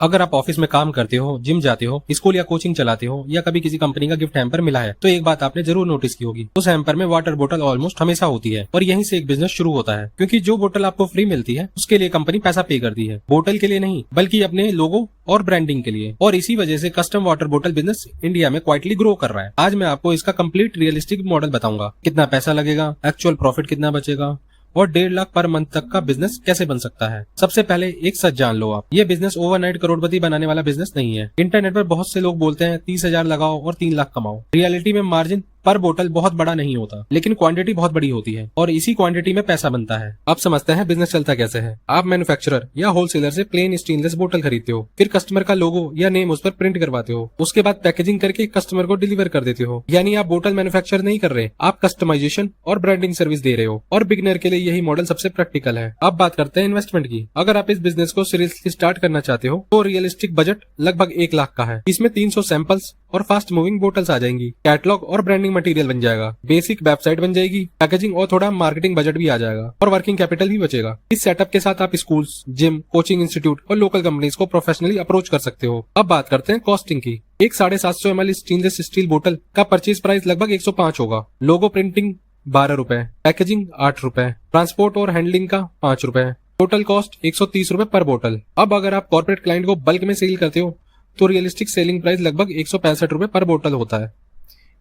अगर आप ऑफिस में काम करते हो, जिम जाते हो, स्कूल या कोचिंग चलाते हो या कभी किसी कंपनी का गिफ्ट हैम्पर मिला है तो एक बात आपने जरूर नोटिस की होगी, उस हैम्पर में वाटर बोतल ऑलमोस्ट हमेशा होती है और यहीं से एक बिजनेस शुरू होता है, क्योंकि जो बोतल आपको फ्री मिलती है उसके लिए कंपनी पैसा पे करती है, बोतल के लिए नहीं बल्कि अपने लोगो और ब्रांडिंग के लिए। और इसी वजह से कस्टम वाटर बोतल बिजनेस इंडिया में क्वाइटली ग्रो कर रहा है। आज मैं आपको इसका कंप्लीट रियलिस्टिक मॉडल बताऊंगा, कितना पैसा लगेगा, एक्चुअल प्रॉफिट कितना बचेगा और 1.5 लाख पर मंथ तक का बिजनेस कैसे बन सकता है। सबसे पहले एक सच जान लो, आप ये बिजनेस ओवरनाइट करोड़पति बनाने वाला बिजनेस नहीं है। इंटरनेट पर बहुत से लोग बोलते हैं 30,000 लगाओ और 3 लाख कमाओ। रियलिटी में मार्जिन पर बोतल बहुत बड़ा नहीं होता, लेकिन क्वांटिटी बहुत बड़ी होती है और इसी क्वांटिटी में पैसा बनता है। अब समझते हैं बिजनेस चलता कैसे है। आप मैन्युफैक्चरर या होलसेलर से प्लेन स्टेनलेस बोतल खरीदते हो, फिर कस्टमर का लोगो या नेम उस पर प्रिंट करवाते हो, उसके बाद पैकेजिंग करके कस्टमर को डिलीवर कर देते हो। यानी आप बोतल मैन्युफैक्चर नहीं कर रहे, आप कस्टमाइजेशन और ब्रांडिंग सर्विस दे रहे हो। और बिगनर के लिए यही मॉडल सबसे प्रैक्टिकल है। अब बात करते हैं इन्वेस्टमेंट की। अगर आप इस बिजनेस को सीरियसली स्टार्ट करना चाहते हो तो रियलिस्टिक बजट लगभग 1 लाख का है। इसमें 300 सैंपल्स और फास्ट मूविंग बोतल्स आ जाएंगी, कैटलॉग और ब्रांडिंग मटेरियल बन जाएगा, बेसिक वेबसाइट बन जाएगी, पैकेजिंग और थोड़ा मार्केटिंग बजट भी आ जाएगा और वर्किंग कैपिटल भी बचेगा। इस सेटअप के साथ आप स्कूल्स, जिम, कोचिंग इंस्टीट्यूट और लोकल कंपनीज को प्रोफेशनली अप्रोच कर सकते हो। अब बात करते हैं कॉस्टिंग की। एक 750 ml स्टेनलेस स्टील बोतल का परचेज प्राइस लगभग 105 होगा। लोगो प्रिंटिंग 12 रुपए, पैकेजिंग 8 रुपए, ट्रांसपोर्ट और हैंडलिंग का 5 रुपए, टोटल कॉस्ट 130 रुपए पर बोतल। अब अगर आप कॉर्पोरेट क्लाइंट को बल्क में सेल करते हो तो रियलिस्टिक सेलिंग प्राइस लगभग 165 रुपए पर बोतल होता है,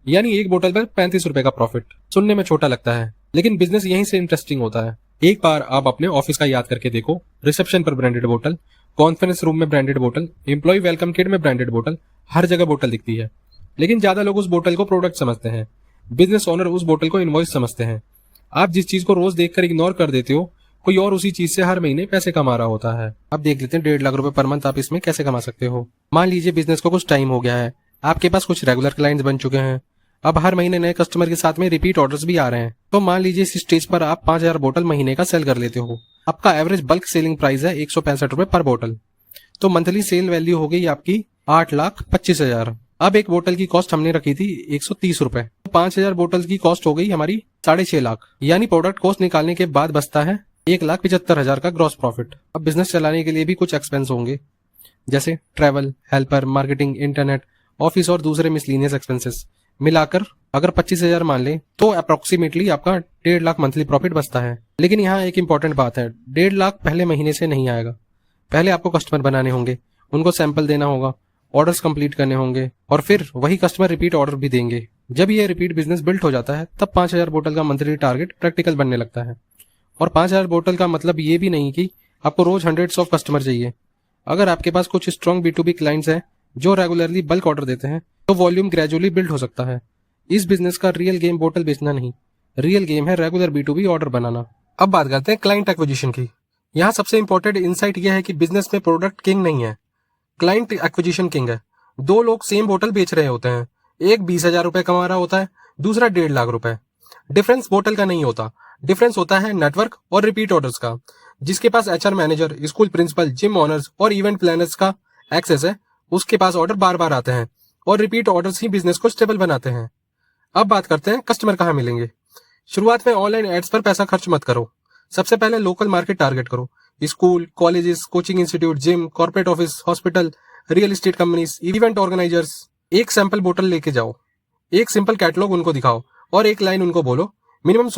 यानी एक बोतल पर 35 रुपए का प्रॉफिट। सुनने में छोटा लगता है, लेकिन बिजनेस यहीं से इंटरेस्टिंग होता है। एक बार आप अपने ऑफिस का याद करके देखो, रिसेप्शन पर ब्रांडेड बोतल, कॉन्फ्रेंस रूम में ब्रांडेड बोतल, एम्प्लॉय वेलकम किट में ब्रांडेड बोतल, हर जगह बोतल दिखती है। लेकिन ज्यादा लोग उस बोतल को प्रोडक्ट समझते हैं, बिजनेस ओनर उस बोतल को इनवॉइस समझते हैं। आप जिस चीज को रोज देखकर इग्नोर कर देते हो, कोई और उसी चीज से हर महीने पैसे कमा रहा होता है। अब देख लेते हैं 1.5 लाख रुपए पर मंथ आप इसमें कैसे कमा सकते हो। मान लीजिए बिजनेस को कुछ टाइम हो गया है, आपके पास कुछ रेगुलर क्लाइंट्स बन चुके हैं, अब हर महीने नए कस्टमर के साथ में रिपीट ऑर्डर्स भी आ रहे हैं। तो मान लीजिए इस स्टेज पर आप 5,000 बोतल महीने का सेल कर लेते हो। आपका एवरेज बल्क सेलिंग प्राइस है 165 रुपए पर बोतल, तो मंथली सेल वैल्यू हो गई आपकी 8,25,000। अब एक बोतल की कॉस्ट हमने रखी थी 130 रुपए, 5,000 बोतल की कॉस्ट हो गई हमारी 6.5 लाख, यानी प्रोडक्ट कॉस्ट निकालने के बाद बचता है 1,75,000 का ग्रॉस प्रॉफिट। अब बिजनेस चलाने के लिए भी कुछ एक्सपेंस होंगे, जैसे travel, helper, marketing, internet, office और दूसरे मिसलीनियस एक्सपेंसेस मिलाकर अगर 25,000 मान ले तो अप्रोक्सीमेटली आपका 1.5 लाख मंथली प्रॉफिट बचता है। लेकिन यहाँ एक इंपॉर्टेंट बात है, 1.5 लाख पहले महीने से नहीं आएगा। पहले आपको कस्टमर बनाने होंगे, उनको सैंपल देना होगा, ऑर्डर्स कंप्लीट करने होंगे और फिर वही कस्टमर रिपीट ऑर्डर भी देंगे। जब ये रिपीट बिजनेस बिल्ड हो जाता है तब 5,000 बोतल का मंथली टारगेट प्रैक्टिकल बनने लगता है। और 5,000 बोतल का मतलब ये भी नहीं कि आपको रोज 100 ऑफ कस्टमर चाहिए। अगर आपके पास कुछ स्ट्रॉन्ग B2B क्लाइंट्स हैं जो रेगुलरली बल्क ऑर्डर देते हैं तो वॉल्यूम ग्रेजुअली बिल्ड हो सकता है। इस बिजनेस का रियल गेम बोतल बेचना नहीं, रियल गेम है रेगुलर B2B ऑर्डर बनाना। अब बात करते हैं क्लाइंट एक्विजिशन की। यहाँ सबसे इंपॉर्टेंट इंसाइट यह है कि बिजनेस में प्रोडक्ट किंग नहीं है, क्लाइंट एक्विजिशन किंग है। 2 लोग सेम बोतल बेच रहे होते हैं, एक 20,000 रुपए कमा रहा होता है, दूसरा 1.5 लाख रुपए। डिफरेंस बोतल का नहीं होता, डिफरेंस होता है नेटवर्क और रिपीट ऑर्डर्स का। जिसके पास HR manager, school principal, gym owners और इवेंट प्लानर्स का एक्सेस है, उसके पास ऑर्डर बार बार आते हैं और रिपीट ऑर्डर्स ही बिजनेस को स्टेबल बनाते हैं। अब बात करते हैं कस्टमर कहाँ मिलेंगे। शुरुआत में ऑनलाइन एड्स पर पैसा खर्च मत करो। सबसे पहले लोकल मार्केट टारगेट करो, school, colleges, coaching institute, gym, corporate office, hospital, real estate companies, event organisers. एक सैंपल बोतल लेके जाओ, एक सिंपल कैटलॉग उनको दिखाओ और एक लाइन उनको बोलो, मिनिमम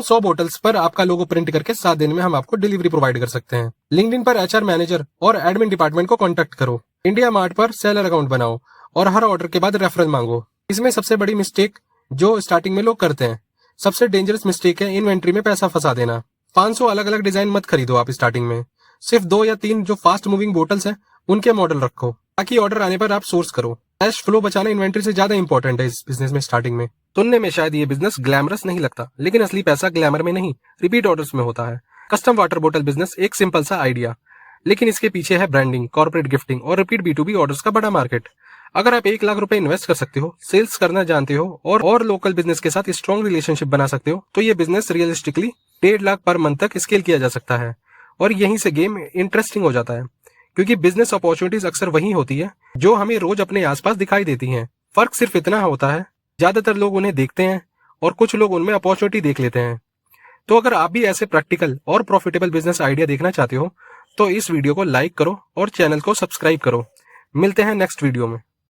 100 बोतल्स पर आपका लोगो प्रिंट करके 7 दिन में हम आपको डिलीवरी प्रोवाइड कर सकते हैं। लिंक्डइन पर HR मैनेजर और एडमिन डिपार्टमेंट को कांटेक्ट करो। इंडिया मार्ट पर सेलर अकाउंट बनाओ और हर ऑर्डर के बाद रेफरल मांगो। इसमें सबसे बड़ी मिस्टेक जो स्टार्टिंग में लोग करते हैं, सबसे डेंजरस मिस्टेक है इन्वेंट्री में पैसा फंसा देना। 500 अलग अलग डिजाइन मत खरीदो आप स्टार्टिंग में, सिर्फ 2 या 3 जो फास्ट मूविंग बोटल्स हैं उनके मॉडल रखो, ताकि ऑर्डर आने पर आप सोर्स करो। कैश फ्लो बचाना इन्वेंट्री से ज्यादा इंपॉर्टेंट है इस बिजनेस में स्टार्टिंग में। सुनने में शायद ये बिजनेस ग्लैमरस नहीं लगता, लेकिन असली पैसा ग्लैमर में नहीं, रिपीट ऑर्डर्स में होता है। कस्टम वाटर बोतल बिजनेस एक सिंपल सा आइडिया, लेकिन इसके पीछे है ब्रांडिंग, कॉर्पोरेट गिफ्टिंग और रिपीट B2B ऑर्डर्स का बड़ा मार्केट। अगर आप 1 लाख रुपए इन्वेस्ट कर सकते हो, सेल्स करना जानते हो और लोकल बिजनेस के साथ स्ट्रॉन्ग रिलेशनशिप बना सकते हो, तो ये business realistically 1.5 lakh per month तक स्केल किया जा सकता है। और यहीं से गेम इंटरेस्टिंग हो जाता है, क्योंकि बिजनेस अपॉर्चुनिटीज अक्सर वही होती है जो हमें रोज अपने आसपास दिखाई देती हैं। फर्क सिर्फ इतना होता है, ज्यादातर लोग उन्हें देखते हैं और कुछ लोग उनमें अपॉर्चुनिटी देख लेते हैं। तो अगर आप भी ऐसे प्रैक्टिकल और प्रॉफिटेबल बिजनेस आइडिया देखना चाहते हो तो इस वीडियो को लाइक करो और चैनल को सब्सक्राइब करो। मिलते हैं नेक्स्ट वीडियो में।